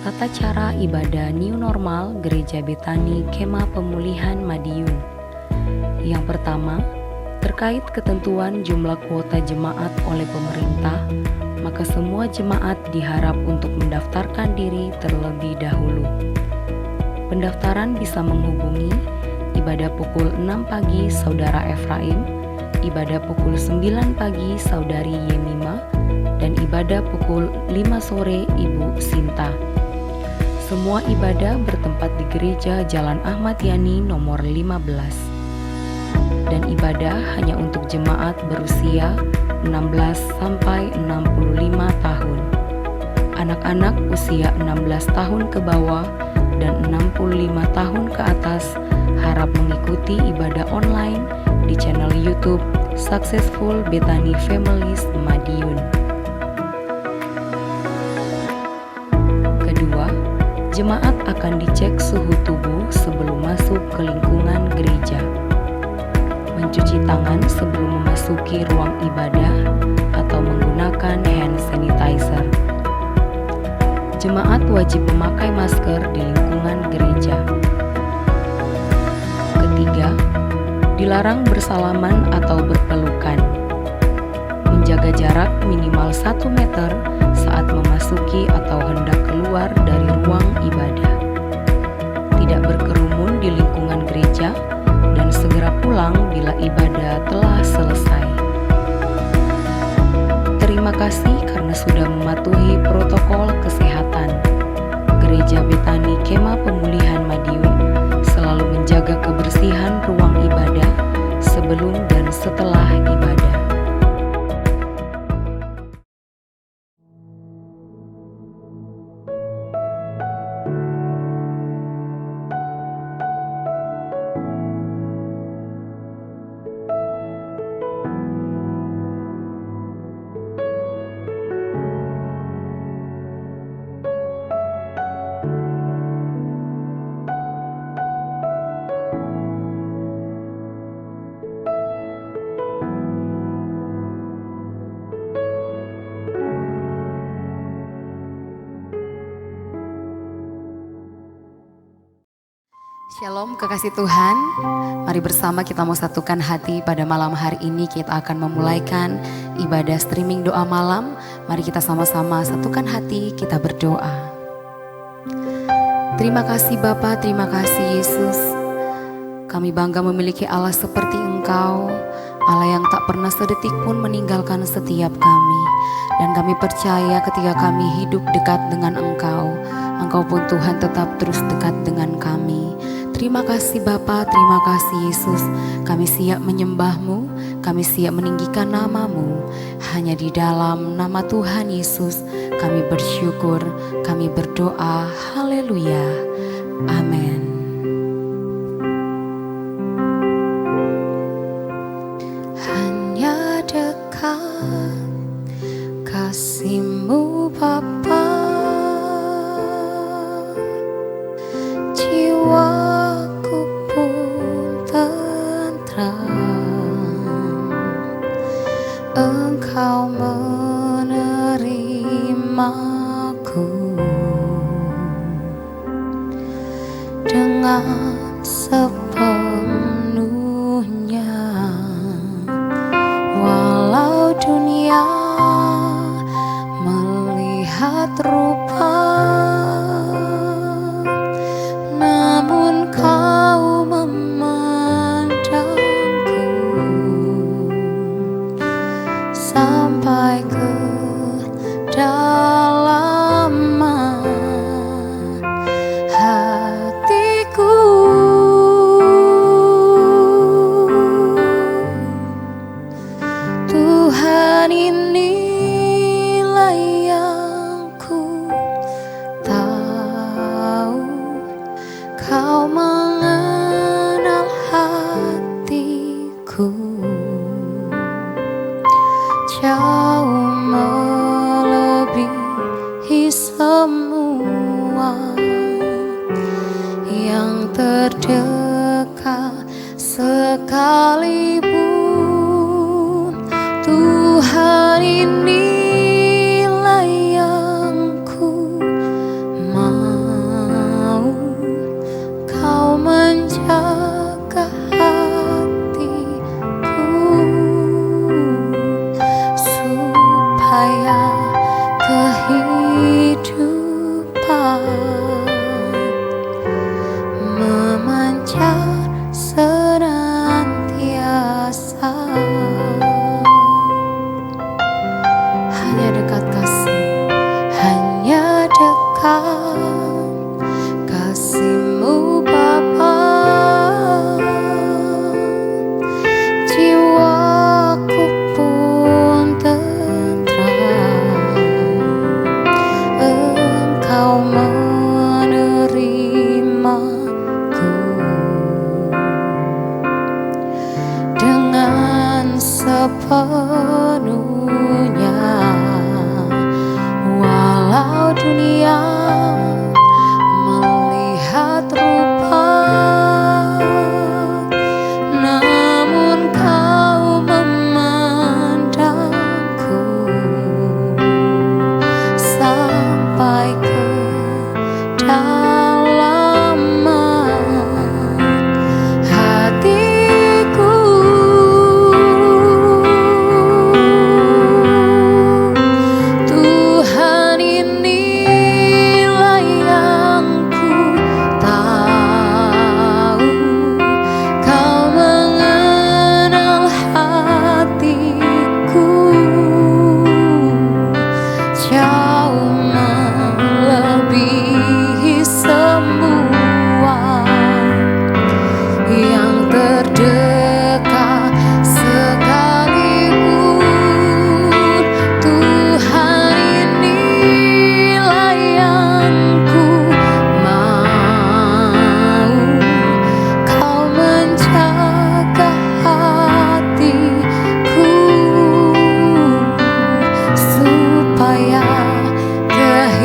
Tata cara ibadah New Normal Gereja Betani Kemah Pemulihan Madiun. Yang pertama, terkait ketentuan jumlah kuota jemaat oleh pemerintah, maka semua jemaat diharap untuk mendaftarkan diri terlebih dahulu. Pendaftaran bisa menghubungi ibadah pukul 6 pagi Saudara Efraim, ibadah pukul 9 pagi Saudari Yemima, dan ibadah pukul 5 sore Ibu Sinta. Semua ibadah bertempat di Gereja Jalan Ahmad Yani nomor 15. Dan ibadah hanya untuk jemaat berusia 16 sampai 65 tahun. Anak-anak usia 16 tahun ke bawah dan 65 tahun ke atas harap mengikuti ibadah online di channel YouTube Successful Betani Families Madiun. Kedua, jemaat akan dicek suhu tubuh sebelum masuk ke lingkungan gereja. Mencuci tangan sebelum memasuki ruang ibadah atau menggunakan hand sanitizer. Jemaat wajib memakai masker di lingkungan gereja. Ketiga, dilarang bersalaman atau berpelukan. Menjaga jarak minimal 1 meter saat memasuki atau hendak keluar dari ruang ibadah. Tidak berkerumun di lingkungan gereja dan segera pulang bila ibadah telah selesai. Terima kasih karena sudah mematuhi protokol kesehatan. Gereja Betani Kemah Pemulihan Madiun selalu menjaga kebersihan ruang ibadah sebelum dan setelah ibadah. Shalom kekasih Tuhan, mari bersama kita mau satukan hati pada malam hari ini. Kita akan memulaikan ibadah streaming doa malam. Mari kita sama-sama satukan hati, kita berdoa. Terima kasih Bapa, terima kasih Yesus. Kami bangga memiliki Allah seperti Engkau, Allah yang tak pernah sedetik pun meninggalkan setiap kami. Dan kami percaya ketika kami hidup dekat dengan Engkau, Engkau pun Tuhan tetap terus dekat dengan kami. Terima kasih Bapa, terima kasih Yesus. Kami siap menyembah-Mu, kami siap meninggikan nama-Mu. Hanya di dalam nama Tuhan Yesus kami bersyukur, kami berdoa. Haleluya. Amin. Hanya dekat kasih-Mu Bapa, jiwaku pun tentram. Engkau menerimaku dengan sepenuhnya. Walau dunia melihat rupa, namun Kau memandangku sampai ke dalaman hatiku. Tuhan, inilah yang ku tahu, Kau mengenal hatiku jauh melebihi Kau menerimaku dengan sepenuhnya, walau dunia melihat rupa, namun kau memandangku sampai ke dalaman hatiku. Tuhan, inilah yang ku tahu, Kau mengenal hatiku jauh melebihi semua yang terdekat sekalipun. Tuhan, inilah yang ku mau, Kau menjaga hatiku supaya kehidupan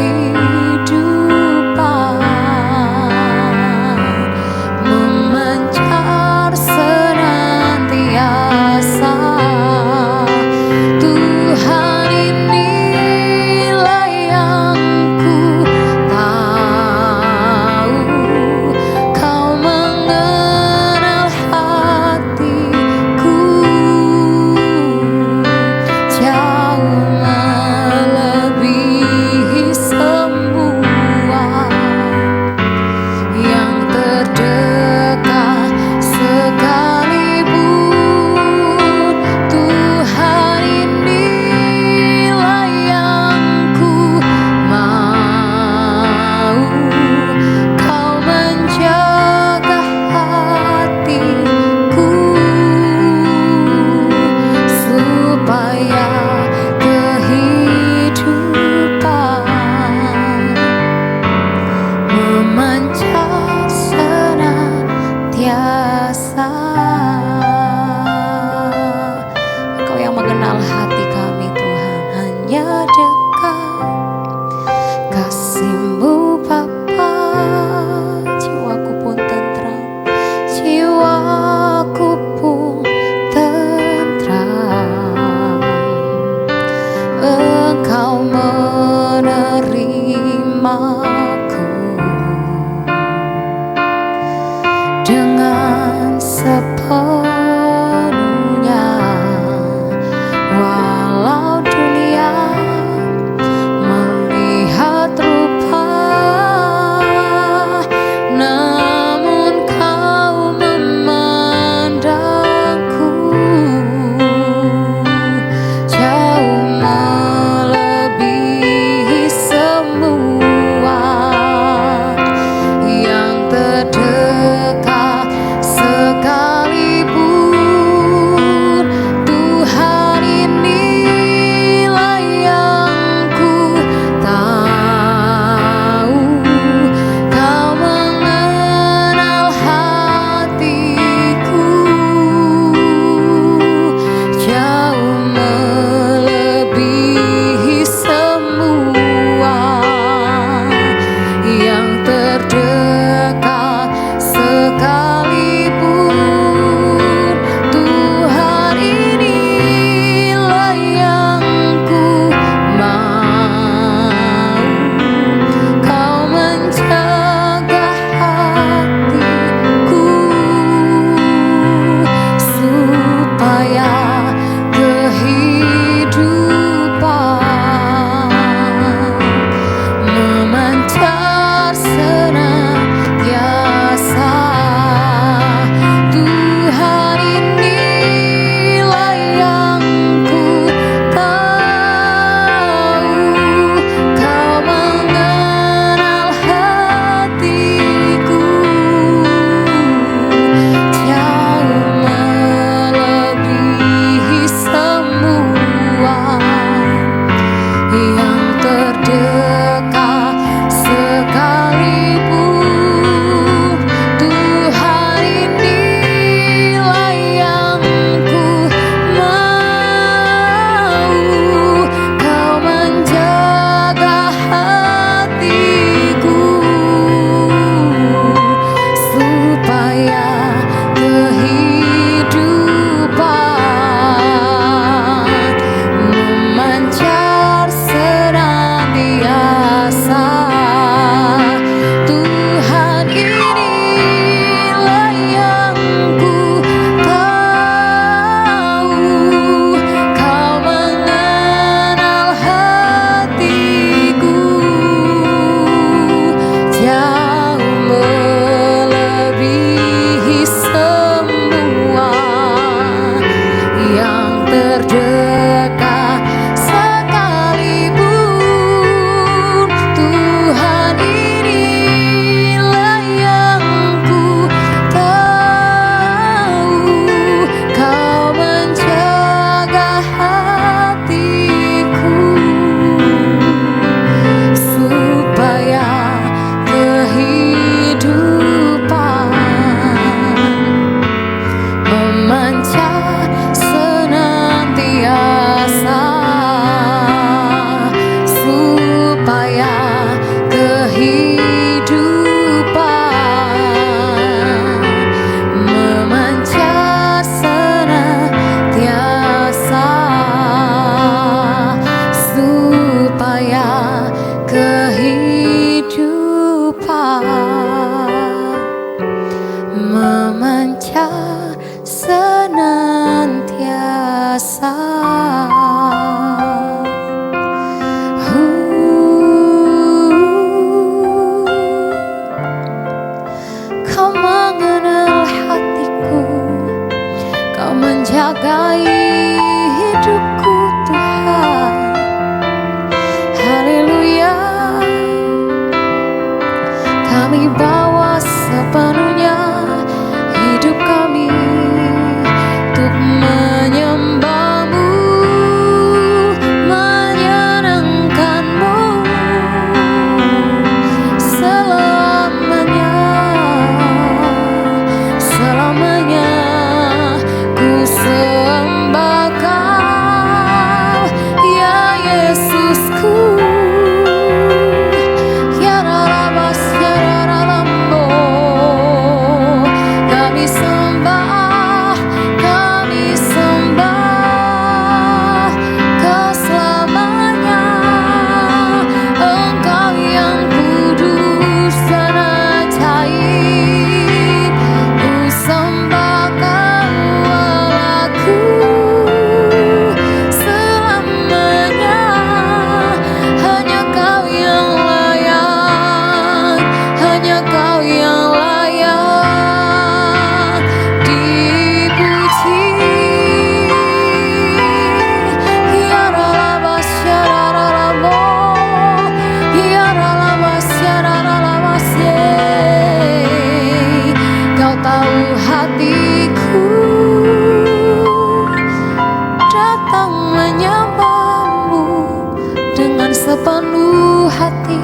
hati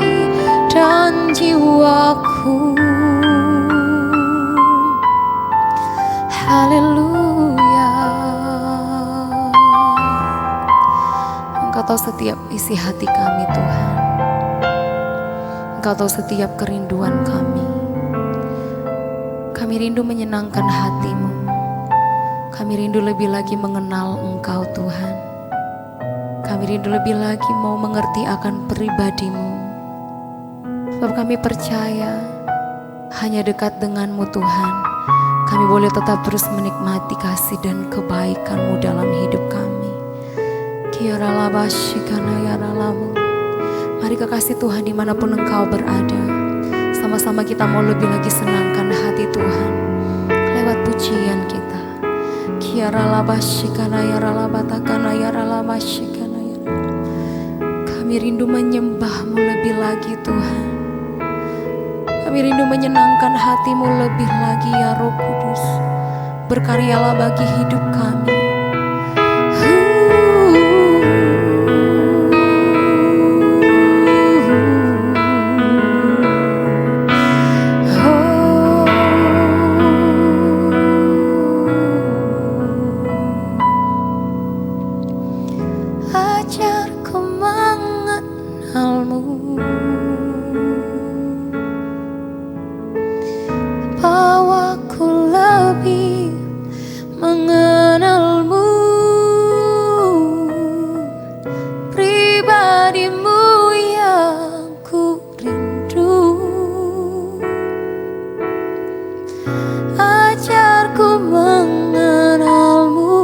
dan jiwaku. Haleluya. Engkau tahu setiap isi hati kami Tuhan. Engkau tahu setiap kerinduan kami. Kami rindu menyenangkan hati-Mu. Kami rindu lebih lagi mengenal Engkau Tuhan. Kami rindu lebih lagi mau mengerti akan pribadi-Mu. Sebab kami percaya hanya dekat dengan-Mu Tuhan, kami boleh tetap terus menikmati kasih dan kebaikan-Mu dalam hidup kami. Mari kekasih Tuhan dimanapun Engkau berada, sama-sama kita mau lebih lagi senangkan hati Tuhan lewat pujian kita. Kami rindu menyembah-Mu lebih lagi Tuhan. Kami rindu menyenangkan hati-Mu lebih lagi ya Roh Kudus. Berkaryalah bagi hidup kami. Ajarku mengenal-Mu, bawaku lebih mengenal-Mu, pribadi-Mu yang ku rindu. Ajarku mengenal-Mu,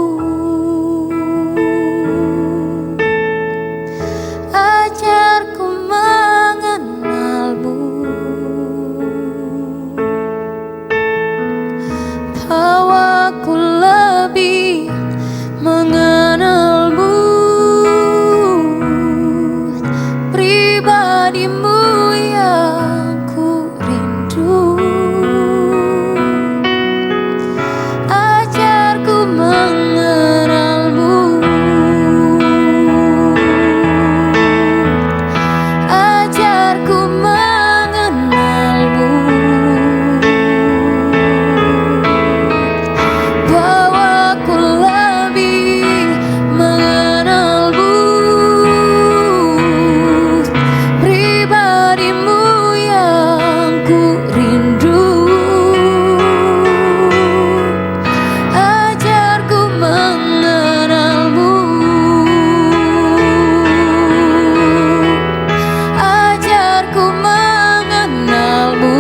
ajarku mengenal-Mu, bawaku lebih mengenal-Mu, pribadi-Mu yang ku rindu. Ajarku mengenal-Mu, ajarku mengenal-Mu, bawaku lebih mengenal-Mu, pribadi-Mu yang ku rindu. Ajarku mengenal-Mu, ajarku mengenal-Mu, bawaku lebih mengenal-Mu, pribadi-Mu yang ku rindu. Ajarku mengenal-Mu, ajarku mengenal-Mu,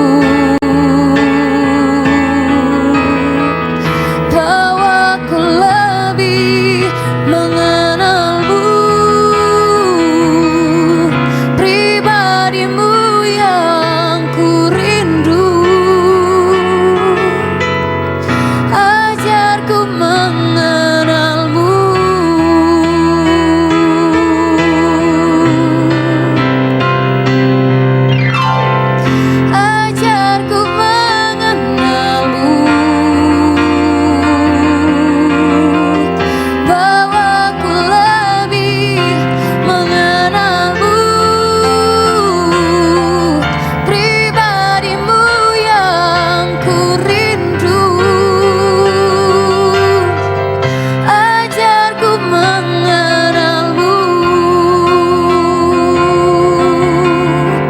bawaku lebih mengenal-Mu, pribadi-Mu yang ku rindu. Ajarku mengenal-Mu,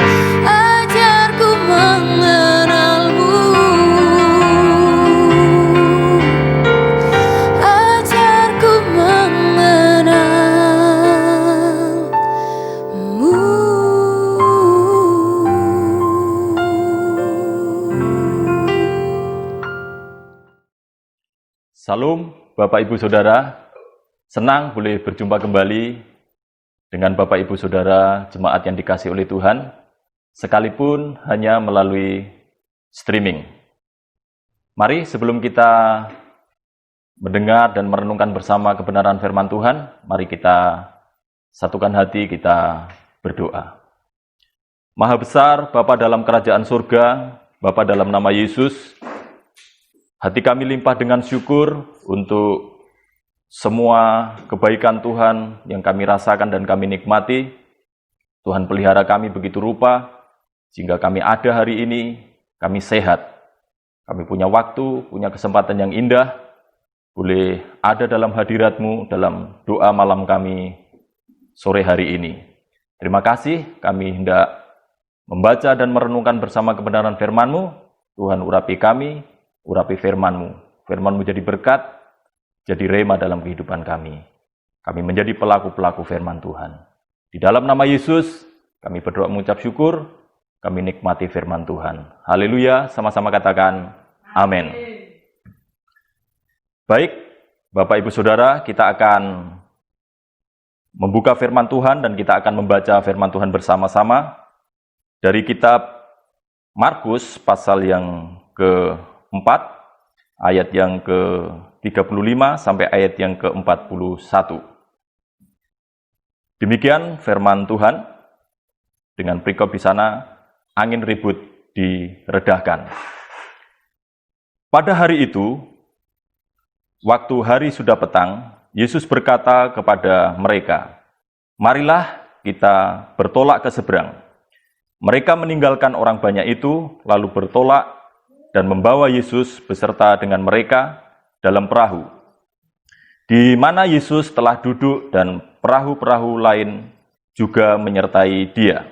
ajarku mengenal-Mu, ajarku mengenal-Mu. Salam Bapak Ibu Saudara, senang boleh berjumpa kembali dengan Bapak Ibu Saudara jemaat yang dikasihi oleh Tuhan, sekalipun hanya melalui streaming. Mari sebelum kita mendengar dan merenungkan bersama kebenaran firman Tuhan, mari kita satukan hati, kita berdoa. Maha besar Bapa dalam kerajaan surga, Bapa dalam nama Yesus, hati kami limpah dengan syukur untuk semua kebaikan Tuhan yang kami rasakan dan kami nikmati. Tuhan pelihara kami begitu rupa, sehingga kami ada hari ini, kami sehat. Kami punya waktu, punya kesempatan yang indah, boleh ada dalam hadirat-Mu, dalam doa malam kami sore hari ini. Terima kasih, kami hendak membaca dan merenungkan bersama kebenaran firman-Mu. Tuhan urapi kami, urapi firman-Mu. Firman-Mu jadi berkat, jadi rema dalam kehidupan kami. Kami menjadi pelaku-pelaku firman Tuhan. Di dalam nama Yesus, kami berdoa mengucap syukur, kami nikmati firman Tuhan. Haleluya, sama-sama katakan amin. Baik, Bapak Ibu Saudara, kita akan membuka firman Tuhan dan kita akan membaca firman Tuhan bersama-sama dari kitab Markus pasal yang ke-4, ayat yang ke-35 sampai ayat yang ke-41. Demikian firman Tuhan, dengan perikop di sana, angin ribut diredahkan. Pada hari itu, waktu hari sudah petang, Yesus berkata kepada mereka, "Marilah kita bertolak ke seberang." Mereka meninggalkan orang banyak itu, lalu bertolak dan membawa Yesus beserta dengan mereka dalam perahu, di mana Yesus telah duduk dan perahu-perahu lain juga menyertai dia.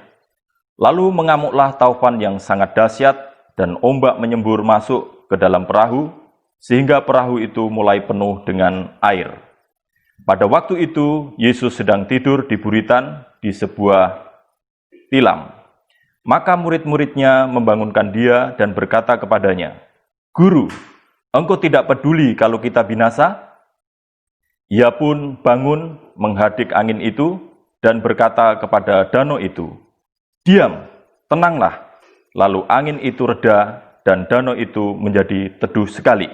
Lalu mengamuklah taufan yang sangat dahsyat dan ombak menyembur masuk ke dalam perahu, sehingga perahu itu mulai penuh dengan air. Pada waktu itu, Yesus sedang tidur di buritan di sebuah tilam. Maka murid-muridnya membangunkan dia dan berkata kepadanya, "Guru, engkau tidak peduli kalau kita binasa?" Ia pun bangun menghadik angin itu dan berkata kepada danau itu, "Diam, tenanglah." Lalu angin itu reda dan danau itu menjadi teduh sekali.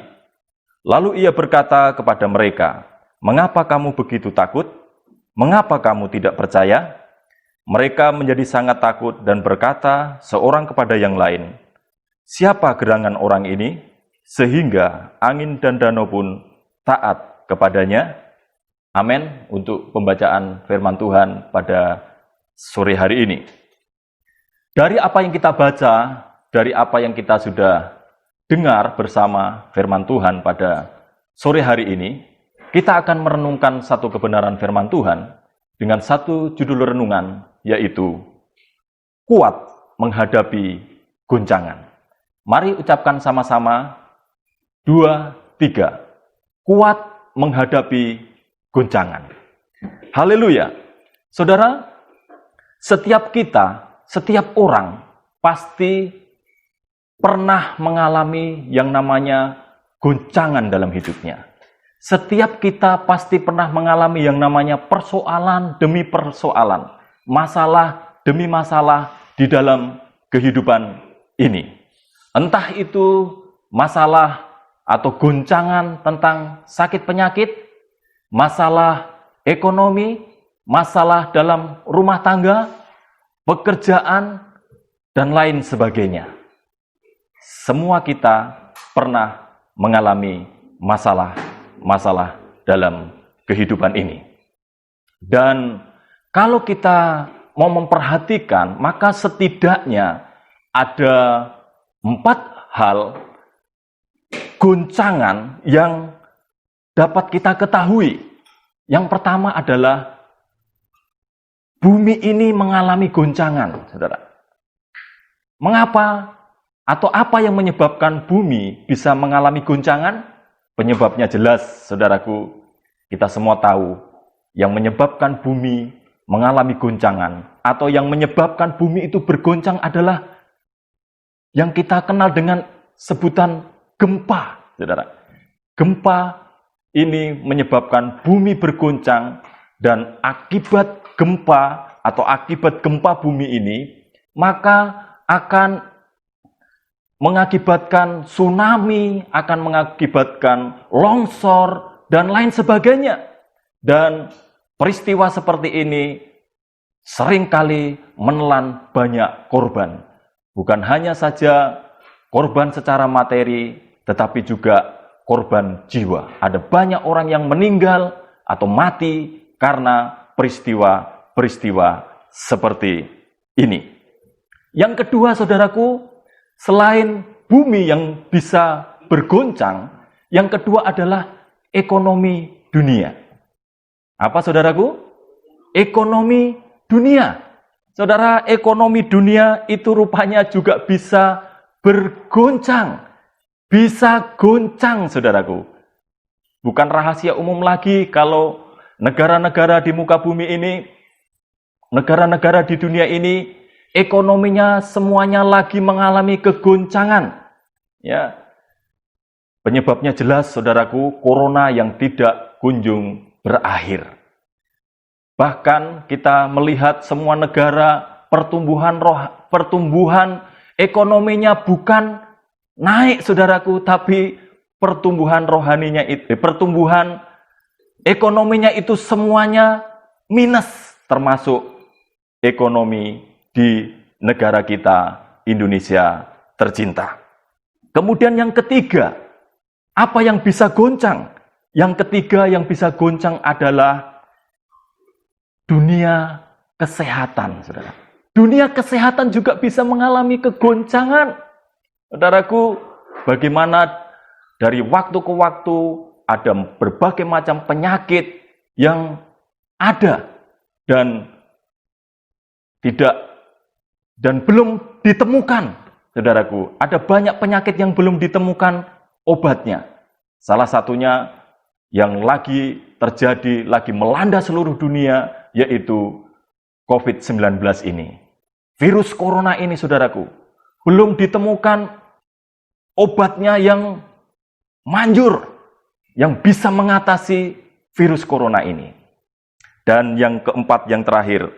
Lalu ia berkata kepada mereka, "Mengapa kamu begitu takut? Mengapa kamu tidak percaya?" Mereka menjadi sangat takut dan berkata seorang kepada yang lain, "Siapa gerangan orang ini sehingga angin dan danau pun taat kepadanya?" Amin untuk pembacaan firman Tuhan pada sore hari ini. Dari apa yang kita baca, dari apa yang kita sudah dengar bersama firman Tuhan pada sore hari ini, kita akan merenungkan satu kebenaran firman Tuhan dengan satu judul renungan, yaitu kuat menghadapi goncangan. Mari ucapkan sama-sama 2, 3. Kuat menghadapi goncangan. Haleluya. Saudara, setiap kita, setiap orang pasti pernah mengalami yang namanya goncangan dalam hidupnya. Setiap kita pasti pernah mengalami yang namanya persoalan demi persoalan, masalah demi masalah di dalam kehidupan ini. Entah itu masalah atau goncangan tentang sakit penyakit, masalah ekonomi, masalah dalam rumah tangga, pekerjaan, dan lain sebagainya. Semua kita pernah mengalami masalah dalam kehidupan ini. Dan kalau kita mau memperhatikan, maka setidaknya ada 4 hal goncangan yang dapat kita ketahui. Yang pertama adalah bumi ini mengalami goncangan, saudara. Mengapa atau apa yang menyebabkan bumi bisa mengalami goncangan? Penyebabnya jelas, saudaraku. Kita semua tahu yang menyebabkan bumi mengalami goncangan atau yang menyebabkan bumi itu bergoncang adalah yang kita kenal dengan sebutan gempa, saudara. Gempa ini menyebabkan bumi bergoncang, dan akibat gempa atau akibat gempa bumi ini maka akan mengakibatkan tsunami, akan mengakibatkan longsor, dan lain sebagainya. Dan peristiwa seperti ini seringkali menelan banyak korban. Bukan hanya saja korban secara materi, tetapi juga korban jiwa. Ada banyak orang yang meninggal atau mati karena peristiwa-peristiwa seperti ini. Yang kedua, saudaraku, selain bumi yang bisa bergoncang, yang kedua adalah ekonomi dunia. Apa, saudaraku? Ekonomi dunia. Saudara, ekonomi dunia itu rupanya juga bisa bergoncang. Bisa goncang, saudaraku. Bukan rahasia umum lagi kalau negara-negara di muka bumi ini, negara-negara di dunia ini, ekonominya semuanya lagi mengalami kegoncangan. Ya. Penyebabnya jelas, saudaraku, corona yang tidak kunjung berakhir. Bahkan kita melihat semua negara pertumbuhan ekonominya bukan naik, saudaraku, tapi pertumbuhan ekonominya itu semuanya minus, termasuk ekonomi di negara kita, Indonesia tercinta. Kemudian yang ketiga, apa yang bisa goncang? Yang ketiga yang bisa goncang adalah dunia kesehatan, saudara. Dunia kesehatan juga bisa mengalami kegoncangan. Saudaraku, bagaimana dari waktu ke waktu ada berbagai macam penyakit yang ada dan belum ditemukan, saudaraku. Ada banyak penyakit yang belum ditemukan obatnya. Salah satunya yang lagi terjadi, lagi melanda seluruh dunia, yaitu COVID-19 ini. Virus corona ini, saudaraku, belum ditemukan obatnya yang manjur, yang bisa mengatasi virus corona ini. Dan yang keempat, yang terakhir,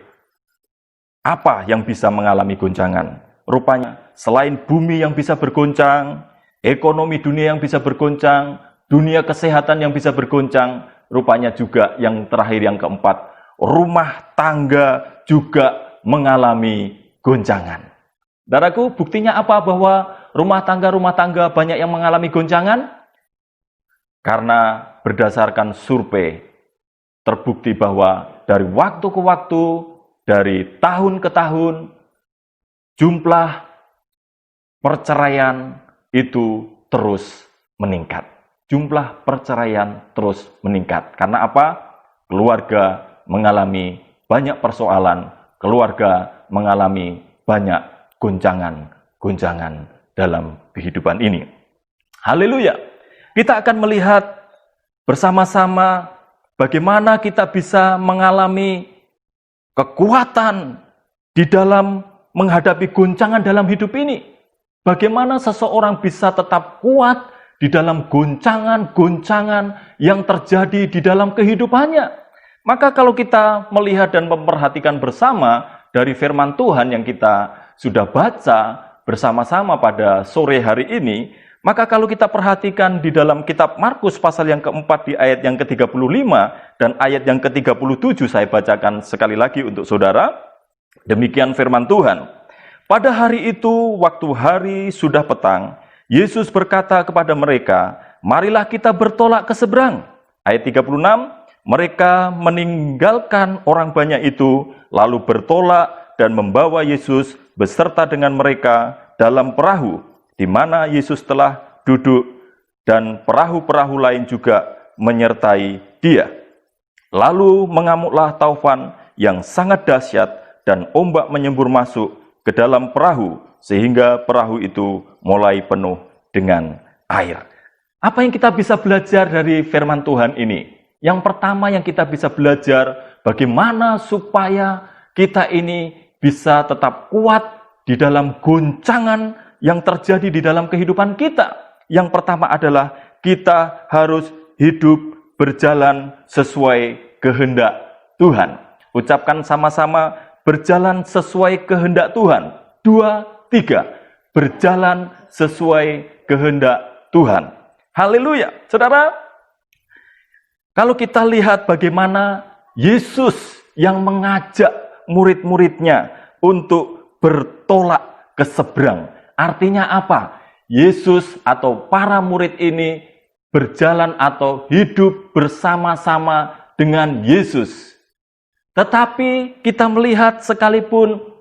apa yang bisa mengalami goncangan? Rupanya selain bumi yang bisa bergoncang, ekonomi dunia yang bisa bergoncang, dunia kesehatan yang bisa bergoncang, rupanya juga yang terakhir, yang keempat, rumah tangga juga mengalami goncangan. Saudaraku, buktinya apa bahwa rumah tangga banyak yang mengalami goncangan? Karena berdasarkan survei, terbukti bahwa dari waktu ke waktu, dari tahun ke tahun, jumlah perceraian itu terus meningkat. Jumlah perceraian terus meningkat. Karena apa? Keluarga mengalami banyak persoalan, keluarga mengalami banyak goncangan dalam kehidupan ini. Haleluya! Kita akan melihat bersama-sama bagaimana kita bisa mengalami kekuatan di dalam menghadapi goncangan dalam hidup ini. Bagaimana seseorang bisa tetap kuat di dalam goncangan-goncangan yang terjadi di dalam kehidupannya. Maka kalau kita melihat dan memperhatikan bersama dari firman Tuhan yang kita sudah baca bersama-sama pada sore hari ini, maka kalau kita perhatikan di dalam kitab Markus pasal yang keempat di ayat yang ke-35 dan ayat yang ke-37, saya bacakan sekali lagi untuk saudara. Demikian firman Tuhan. Pada hari itu, waktu hari sudah petang, Yesus berkata kepada mereka, "Marilah kita bertolak ke seberang." Ayat 36, mereka meninggalkan orang banyak itu, lalu bertolak dan membawa Yesus beserta dengan mereka dalam perahu, di mana Yesus telah duduk, dan perahu-perahu lain juga menyertai dia. Lalu mengamuklah taufan yang sangat dahsyat, dan ombak menyembur masuk ke dalam perahu, sehingga perahu itu mulai penuh dengan air. Apa yang kita bisa belajar dari firman Tuhan ini? Yang pertama yang kita bisa belajar, bagaimana supaya kita ini bisa tetap kuat di dalam goncangan yang terjadi di dalam kehidupan kita. Yang pertama adalah kita harus hidup berjalan sesuai kehendak Tuhan. Ucapkan sama-sama, berjalan sesuai kehendak Tuhan. 2, 3. Berjalan sesuai kehendak Tuhan. Haleluya. Saudara, kalau kita lihat bagaimana Yesus yang mengajak murid-muridnya untuk bertolak ke seberang. Artinya apa? Yesus atau para murid ini berjalan atau hidup bersama-sama dengan Yesus. Tetapi kita melihat sekalipun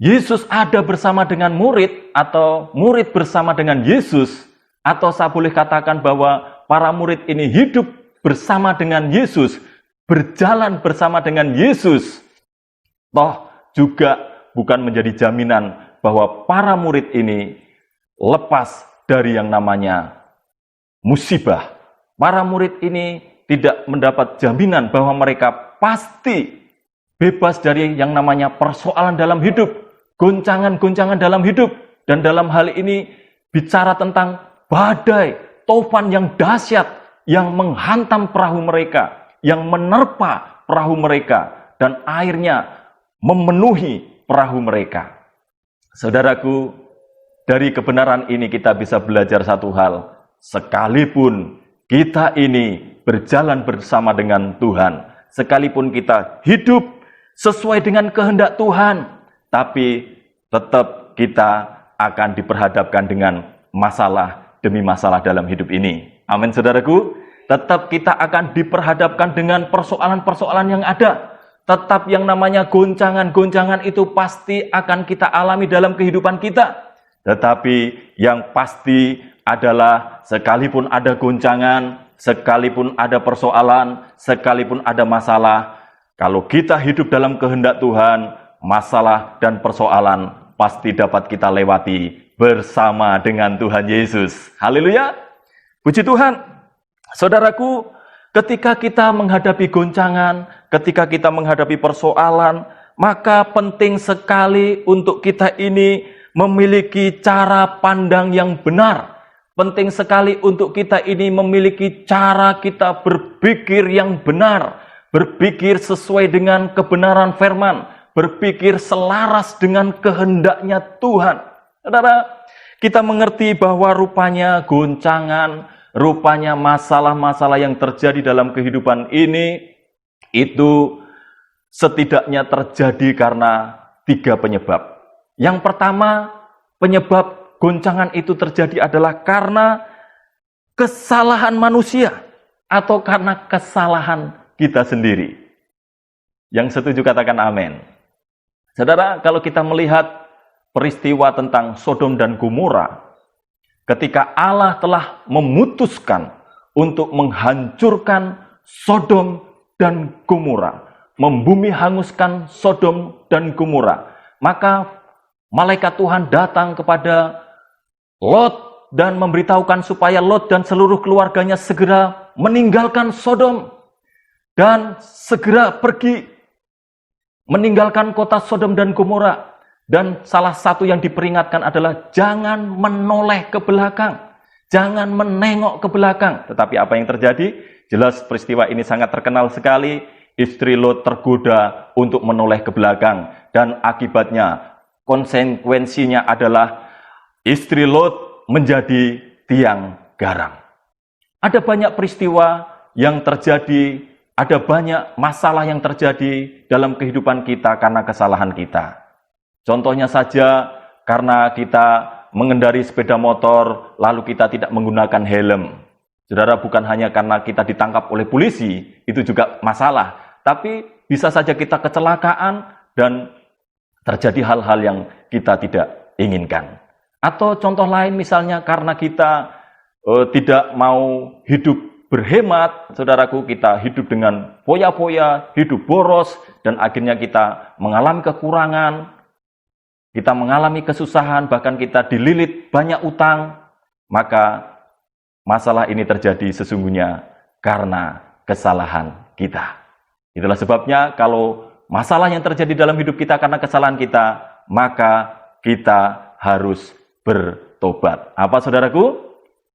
Yesus ada bersama dengan murid atau murid bersama dengan Yesus, atau saya boleh katakan bahwa para murid ini hidup bersama dengan Yesus, berjalan bersama dengan Yesus, toh juga bukan menjadi jaminan bahwa para murid ini lepas dari yang namanya musibah. Para murid ini tidak mendapat jaminan bahwa mereka pasti bebas dari yang namanya persoalan dalam hidup, goncangan-goncangan dalam hidup. Dan dalam hal ini bicara tentang badai, topan yang dahsyat yang menghantam perahu mereka, yang menerpa perahu mereka, dan airnya memenuhi perahu mereka. Saudaraku, dari kebenaran ini kita bisa belajar satu hal. Sekalipun kita ini berjalan bersama dengan Tuhan, sekalipun kita hidup sesuai dengan kehendak Tuhan, tapi tetap kita akan diperhadapkan dengan masalah demi masalah dalam hidup ini. Amin, saudaraku. Tetap kita akan diperhadapkan dengan persoalan-persoalan yang ada. Tetap yang namanya goncangan-goncangan itu pasti akan kita alami dalam kehidupan kita. Tetapi yang pasti adalah sekalipun ada goncangan, sekalipun ada persoalan, sekalipun ada masalah, kalau kita hidup dalam kehendak Tuhan, masalah dan persoalan pasti dapat kita lewati bersama dengan Tuhan Yesus. Haleluya. Puji Tuhan. Saudaraku, ketika kita menghadapi goncangan, ketika kita menghadapi persoalan, maka penting sekali untuk kita ini memiliki cara pandang yang benar. Penting sekali untuk kita ini memiliki cara kita berpikir yang benar, berpikir sesuai dengan kebenaran firman, berpikir selaras dengan kehendaknya Tuhan. Saudara, kita mengerti bahwa rupanya goncangan, rupanya masalah-masalah yang terjadi dalam kehidupan ini, itu setidaknya terjadi karena 3 penyebab. Yang pertama, penyebab goncangan itu terjadi adalah karena kesalahan manusia atau karena kesalahan kita sendiri. Yang setuju katakan amin. Saudara, kalau kita melihat peristiwa tentang Sodom dan Gomora, ketika Allah telah memutuskan untuk menghancurkan Sodom dan Gomora, membumi hanguskan Sodom dan Gomora, maka malaikat Tuhan datang kepada Lot dan memberitahukan supaya Lot dan seluruh keluarganya segera meninggalkan Sodom dan segera pergi meninggalkan kota Sodom dan Gomora. Dan salah satu yang diperingatkan adalah jangan menoleh ke belakang, jangan menengok ke belakang. Tetapi apa yang terjadi? Jelas peristiwa ini sangat terkenal sekali. Istri Lot tergoda untuk menoleh ke belakang, dan akibatnya, konsekuensinya adalah istri Lot menjadi tiang garam. Ada banyak peristiwa yang terjadi, ada banyak masalah yang terjadi dalam kehidupan kita karena kesalahan kita. Contohnya saja, karena kita mengendari sepeda motor, lalu kita tidak menggunakan helm. Saudara, bukan hanya karena kita ditangkap oleh polisi, itu juga masalah. Tapi bisa saja kita kecelakaan dan terjadi hal-hal yang kita tidak inginkan. Atau contoh lain misalnya karena kita tidak mau hidup berhemat, saudaraku, kita hidup dengan foya-foya, hidup boros, dan akhirnya kita mengalami kekurangan, kita mengalami kesusahan, bahkan kita dililit banyak utang, maka masalah ini terjadi sesungguhnya karena kesalahan kita. Itulah sebabnya kalau masalah yang terjadi dalam hidup kita karena kesalahan kita, maka kita harus bertobat. Apa, saudaraku?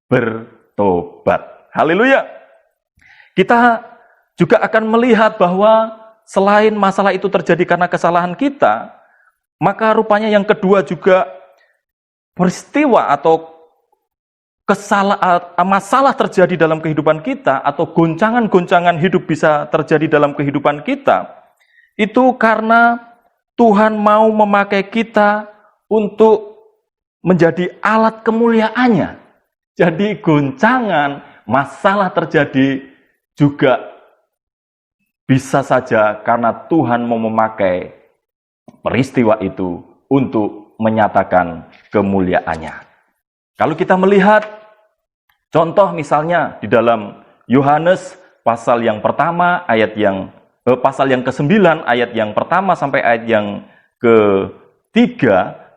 Bertobat. Haleluya. Kita juga akan melihat bahwa selain masalah itu terjadi karena kesalahan kita, maka rupanya yang kedua juga peristiwa atau masalah terjadi dalam kehidupan kita, atau goncangan-goncangan hidup bisa terjadi dalam kehidupan kita, itu karena Tuhan mau memakai kita untuk menjadi alat kemuliaannya. Jadi goncangan, masalah terjadi juga bisa saja karena Tuhan mau memakai peristiwa itu untuk menyatakan kemuliaannya. Kalau kita melihat contoh misalnya di dalam Yohanes pasal yang pertama pasal yang ke-9 ayat yang pertama sampai ayat yang ke-3,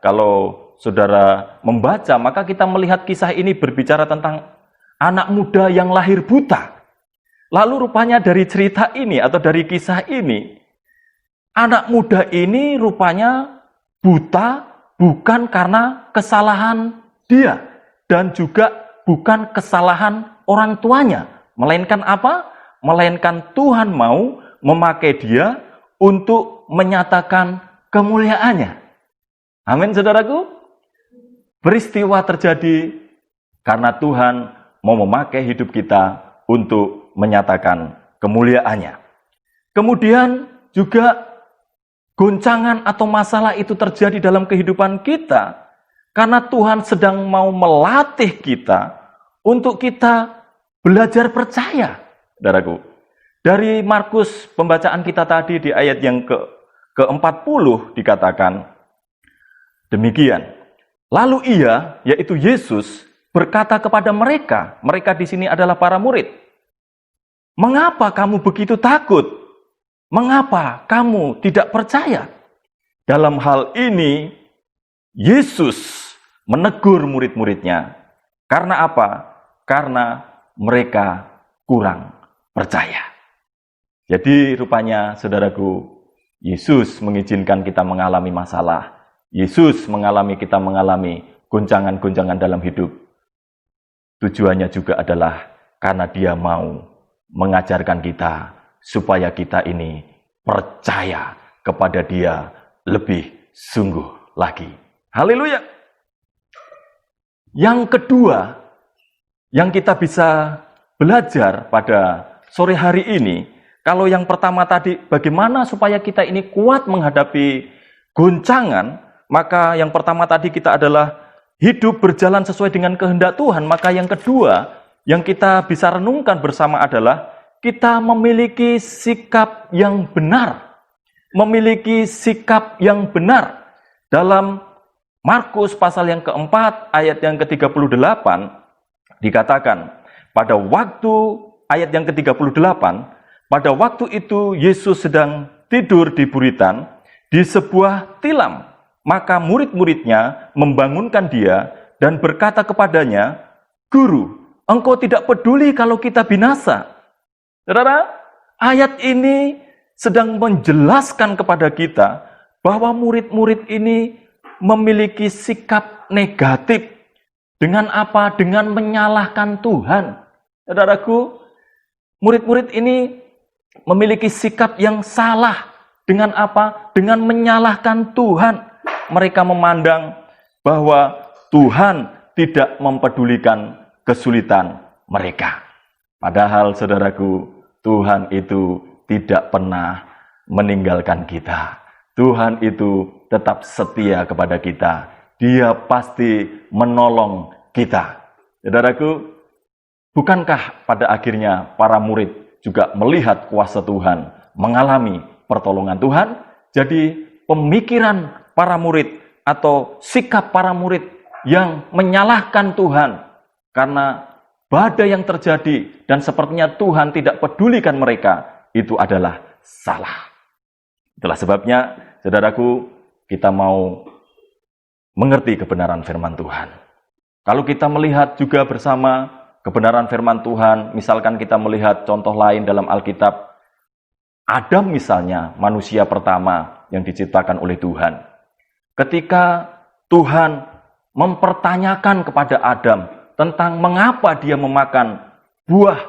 kalau saudara membaca maka kita melihat kisah ini berbicara tentang anak muda yang lahir buta. Lalu rupanya dari cerita ini atau dari kisah ini, anak muda ini rupanya buta bukan karena kesalahan dia dan juga bukan kesalahan orang tuanya. Melainkan apa? Melainkan Tuhan mau memakai dia untuk menyatakan kemuliaannya. Amin, saudaraku. Peristiwa terjadi karena Tuhan mau memakai hidup kita untuk menyatakan kemuliaannya. Kemudian juga goncangan atau masalah itu terjadi dalam kehidupan kita karena Tuhan sedang mau melatih kita untuk kita belajar percaya, saudaraku. Dari Markus pembacaan kita tadi di ayat yang ke-40 dikatakan demikian. Lalu ia, yaitu Yesus, berkata kepada mereka di sini adalah para murid, "Mengapa kamu begitu takut? Mengapa kamu tidak percaya?" Dalam hal ini, Yesus menegur murid-muridnya. Karena apa? Karena mereka kurang percaya. Jadi rupanya, saudaraku, Yesus mengizinkan kita mengalami masalah. Yesus kita mengalami goncangan-goncangan dalam hidup. Tujuannya juga adalah karena Dia mau mengajarkan kita supaya kita ini percaya kepada Dia lebih sungguh lagi. Haleluya. Yang kedua yang kita bisa belajar pada sore hari ini, kalau yang pertama tadi bagaimana supaya kita ini kuat menghadapi goncangan, maka yang pertama tadi kita adalah hidup berjalan sesuai dengan kehendak Tuhan. Maka yang kedua yang kita bisa renungkan bersama adalah kita memiliki sikap yang benar. Memiliki sikap yang benar. Dalam Markus pasal yang keempat ayat yang ke-38 dikatakan, pada waktu ayat yang ke-38, pada waktu itu Yesus sedang tidur di buritan di sebuah tilam. Maka murid-muridnya membangunkan dia dan berkata kepadanya, "Guru, engkau tidak peduli kalau kita binasa." Saudara, ayat ini sedang menjelaskan kepada kita bahwa murid-murid ini memiliki sikap negatif. Dengan apa? Dengan menyalahkan Tuhan. Saudaraku, murid-murid ini memiliki sikap yang salah. Dengan apa? Dengan menyalahkan Tuhan. Mereka memandang bahwa Tuhan tidak mempedulikan kesulitan mereka. Padahal, saudaraku, Tuhan itu tidak pernah meninggalkan kita. Tuhan itu tetap setia kepada kita. Dia pasti menolong kita. Saudaraku, bukankah pada akhirnya para murid juga melihat kuasa Tuhan, mengalami pertolongan Tuhan? Jadi pemikiran para murid atau sikap para murid yang menyalahkan Tuhan karena badai yang terjadi dan sepertinya Tuhan tidak pedulikan mereka, itu adalah salah. Itulah sebabnya, saudaraku, kita mau mengerti kebenaran firman Tuhan. Kalau kita melihat juga bersama kebenaran firman Tuhan, misalkan kita melihat contoh lain dalam Alkitab, Adam misalnya, manusia pertama yang diciptakan oleh Tuhan. Ketika Tuhan mempertanyakan kepada Adam tentang mengapa dia memakan buah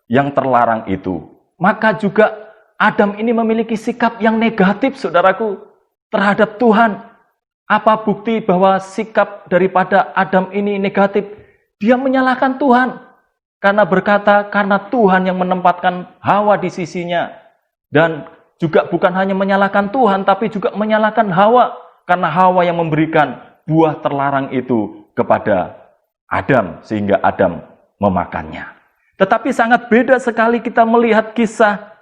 yang terlarang itu, maka juga Adam ini memiliki sikap yang negatif, saudaraku, terhadap Tuhan. Apa bukti bahwa sikap daripada Adam ini negatif? Dia menyalahkan Tuhan. Karena berkata, karena Tuhan yang menempatkan Hawa di sisinya. Dan juga bukan hanya menyalahkan Tuhan, tapi juga menyalahkan Hawa. Karena Hawa yang memberikan buah terlarang itu kepada Adam, sehingga Adam memakannya. Tetapi sangat beda sekali kita melihat kisah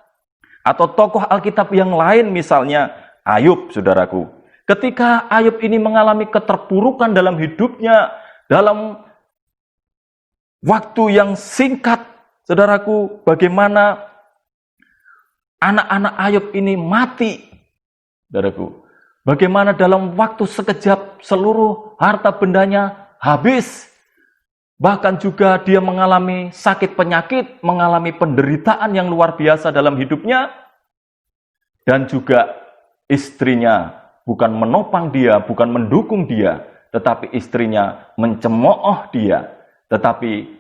Atau tokoh Alkitab yang lain misalnya Ayub, saudaraku. Ketika Ayub ini mengalami keterpurukan dalam hidupnya, dalam waktu yang singkat, saudaraku, bagaimana anak-anak Ayub ini mati, saudaraku. Bagaimana dalam waktu sekejap seluruh harta bendanya habis. Bahkan juga dia mengalami sakit penyakit, mengalami penderitaan yang luar biasa dalam hidupnya. Dan juga istrinya bukan menopang dia, bukan mendukung dia, tetapi istrinya mencemooh dia. Tetapi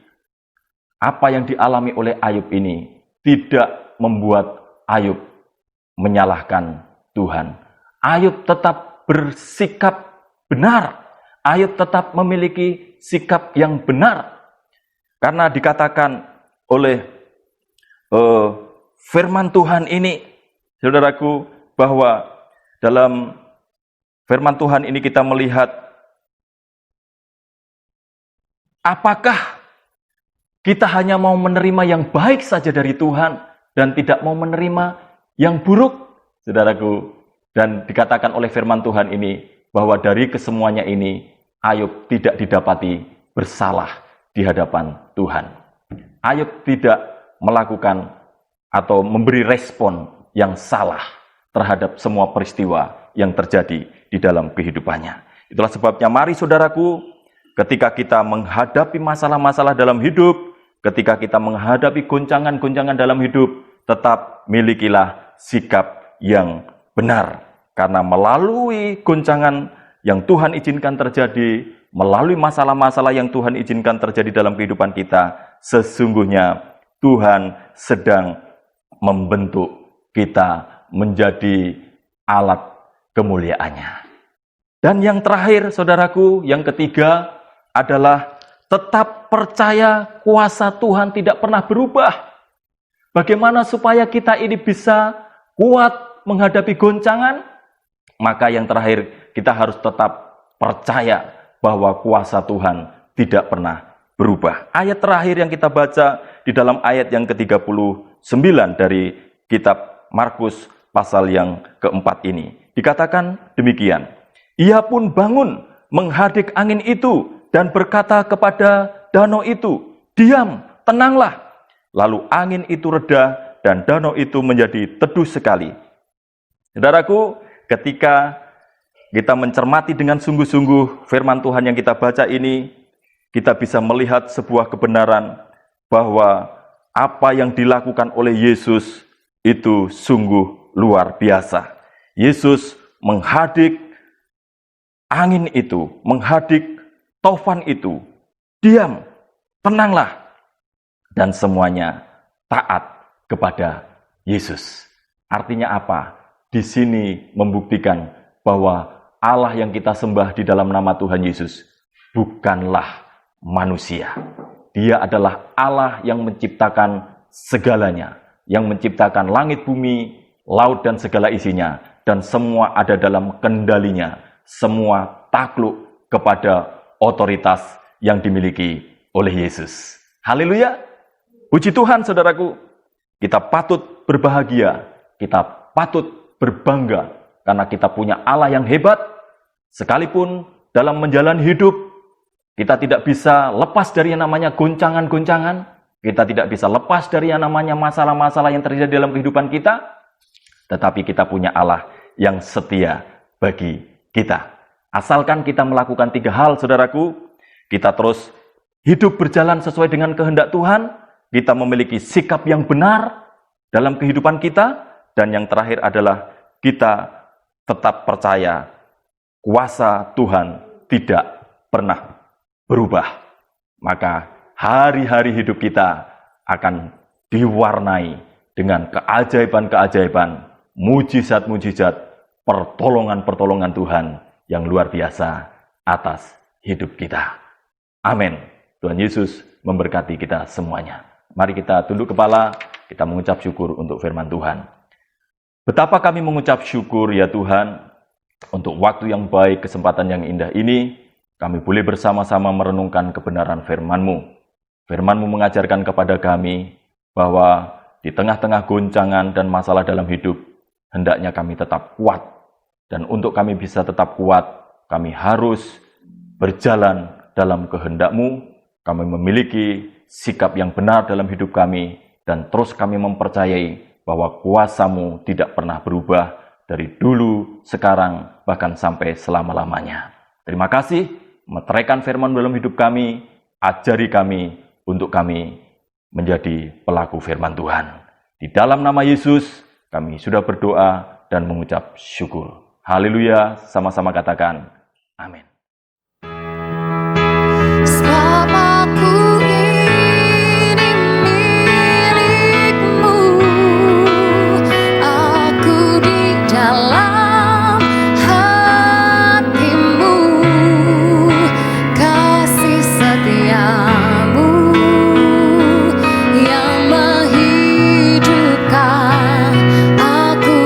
apa yang dialami oleh Ayub ini tidak membuat Ayub menyalahkan Tuhan. Ayub tetap bersikap benar. Ayub tetap memiliki sikap yang benar. Karena dikatakan oleh firman Tuhan ini, saudaraku, bahwa dalam firman Tuhan ini kita melihat apakah kita hanya mau menerima yang baik saja dari Tuhan dan tidak mau menerima yang buruk, saudaraku. Dan dikatakan oleh firman Tuhan ini bahwa dari kesemuanya ini Ayub tidak didapati bersalah di hadapan Tuhan. Ayub tidak melakukan atau memberi respon yang salah terhadap semua peristiwa yang terjadi di dalam kehidupannya. Itulah sebabnya mari saudaraku, ketika kita menghadapi masalah-masalah dalam hidup, ketika kita menghadapi goncangan-goncangan dalam hidup, tetap milikilah sikap yang benar. Karena melalui goncangan yang Tuhan izinkan terjadi, melalui masalah-masalah yang Tuhan izinkan terjadi dalam kehidupan kita, sesungguhnya Tuhan sedang membentuk kita menjadi alat kemuliaannya. Dan yang terakhir, saudaraku, yang ketiga adalah tetap percaya kuasa Tuhan tidak pernah berubah. Bagaimana supaya kita ini bisa kuat menghadapi goncangan? Maka yang terakhir, kita harus tetap percaya bahwa kuasa Tuhan tidak pernah berubah. Ayat terakhir yang kita baca di dalam ayat yang ke-39 dari kitab Markus pasal yang keempat ini. Dikatakan demikian, ia pun bangun menghadik angin itu dan berkata kepada danau itu, diam, tenanglah. Lalu angin itu reda dan danau itu menjadi teduh sekali. Saudaraku, ketika kita mencermati dengan sungguh-sungguh firman Tuhan yang kita baca ini, kita bisa melihat sebuah kebenaran bahwa apa yang dilakukan oleh Yesus itu sungguh luar biasa. Yesus menghadik angin itu, menghadik taufan itu, diam, tenanglah, dan semuanya taat kepada Yesus. Artinya apa? Di sini membuktikan bahwa Allah yang kita sembah di dalam nama Tuhan Yesus bukanlah manusia. Dia adalah Allah yang menciptakan segalanya, yang menciptakan langit, bumi, laut, dan segala isinya, dan semua ada dalam kendalinya. Semua takluk kepada otoritas yang dimiliki oleh Yesus. Haleluya! Puji Tuhan, saudaraku. Kita patut berbahagia, kita patut berbangga, karena kita punya Allah yang hebat. Sekalipun dalam menjalani hidup, kita tidak bisa lepas dari yang namanya goncangan-goncangan. Kita tidak bisa lepas dari yang namanya masalah-masalah yang terjadi dalam kehidupan kita. Tetapi kita punya Allah yang setia bagi kita. Asalkan kita melakukan 3 hal, saudaraku. Kita terus hidup berjalan sesuai dengan kehendak Tuhan. Kita memiliki sikap yang benar dalam kehidupan kita. Dan yang terakhir adalah kita tetap percaya kuasa Tuhan tidak pernah berubah. Maka hari-hari hidup kita akan diwarnai dengan keajaiban-keajaiban, mujizat-mujizat, pertolongan-pertolongan Tuhan yang luar biasa atas hidup kita. Amin. Tuhan Yesus memberkati kita semuanya. Mari kita tunduk kepala, kita mengucap syukur untuk firman Tuhan. Betapa kami mengucap syukur ya Tuhan, untuk waktu yang baik, kesempatan yang indah ini, kami boleh bersama-sama merenungkan kebenaran firman-Mu. Firman-Mu mengajarkan kepada kami bahwa di Di tengah-tengah goncangan dan masalah dalam hidup, hendaknya kami tetap kuat. Dan untuk kami bisa tetap kuat, kami harus berjalan dalam kehendak-Mu. Kami memiliki sikap yang benar dalam hidup kami, dan terus kami mempercayai bahwa kuasa-Mu tidak pernah berubah dari dulu, sekarang, bahkan sampai selama-lamanya. Terima kasih, meteraikan firman dalam hidup kami, ajari kami untuk kami menjadi pelaku firman Tuhan. Di dalam nama Yesus, kami sudah berdoa dan mengucap syukur. Haleluya, sama-sama katakan, amin. Sebab aku ini milik-Mu, aku di dalam hati-Mu, kasih setia-Mu yang menghidupkan aku.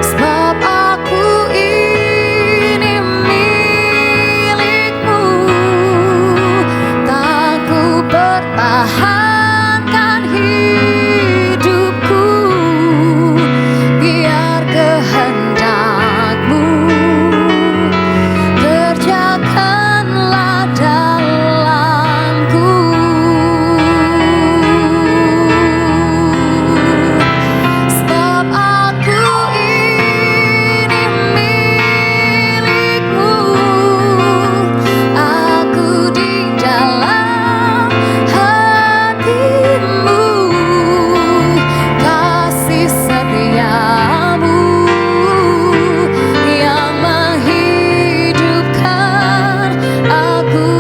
Sebab aku ini milik-Mu, tak ku pertahankan hidupku, biar kehendak-Mu kerjakanlah dalamku. Sebab aku ini milik-Mu, aku di dalam hati-Mu, kasih setia-Mu yang menghidupkan aku.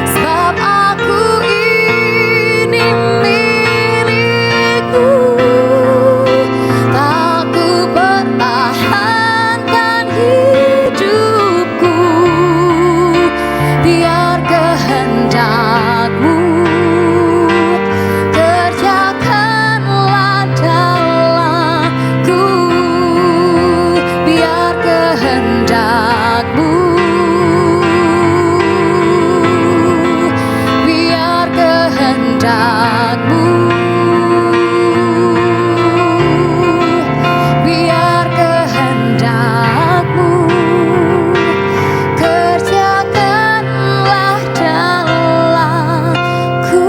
Sebab aku ini milik-Mu, tak ku pertahankan hidupku, biar kehendak-Mu kerjakanlah dalamku, biar kehendak-Mu, biar kehendak-Mu, biar kehendak-Mu kerjakanlah dalamku.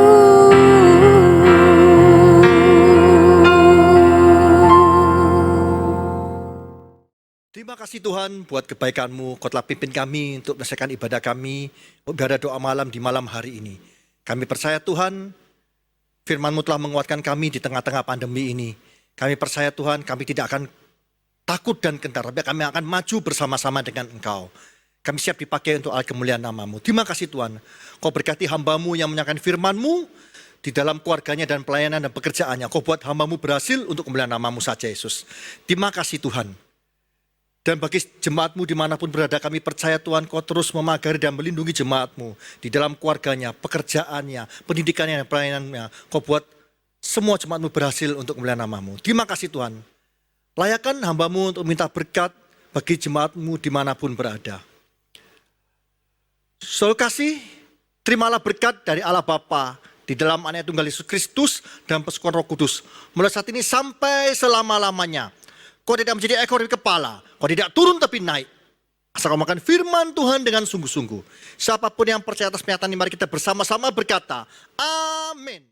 Terima kasih Tuhan buat kebaikan-Mu. Kau telah pimpin kami untuk menyelesaikan ibadah kami, ibadah doa malam di malam hari ini. Kami percaya Tuhan, firman-Mu telah menguatkan kami di tengah-tengah pandemi ini. Kami percaya Tuhan, kami tidak akan takut dan gentar, tapi kami akan maju bersama-sama dengan Engkau. Kami siap dipakai untuk alat kemuliaan nama-Mu. Terima kasih Tuhan. Kau berkati hamba-Mu yang menyampaikan firman-Mu di dalam keluarganya dan pelayanan dan pekerjaannya. Kau buat hamba-Mu berhasil untuk kemuliaan nama-Mu saja Yesus. Terima kasih Tuhan. Dan bagi jemaat-Mu dimanapun berada, kami percaya Tuhan Kau terus memagari dan melindungi jemaat-Mu di dalam keluarganya, pekerjaannya, pendidikannya, dan pelayanannya. Kau buat semua jemaat-Mu berhasil untuk kemuliaan nama-Mu. Terima kasih Tuhan. Layakan hamba-Mu untuk minta berkat bagi jemaat-Mu dimanapun berada. Saudara kasih, terimalah berkat dari Allah Bapa di dalam Anak Tunggal Yesus Kristus dan persekutuan Roh Kudus mulai saat ini sampai selama-lamanya. Kau tidak menjadi ekor dan kepala, kau tidak turun tapi naik. Asal kau makan firman Tuhan dengan sungguh-sungguh. Siapapun yang percaya atas pernyataan ini, mari kita bersama-sama berkata, amin.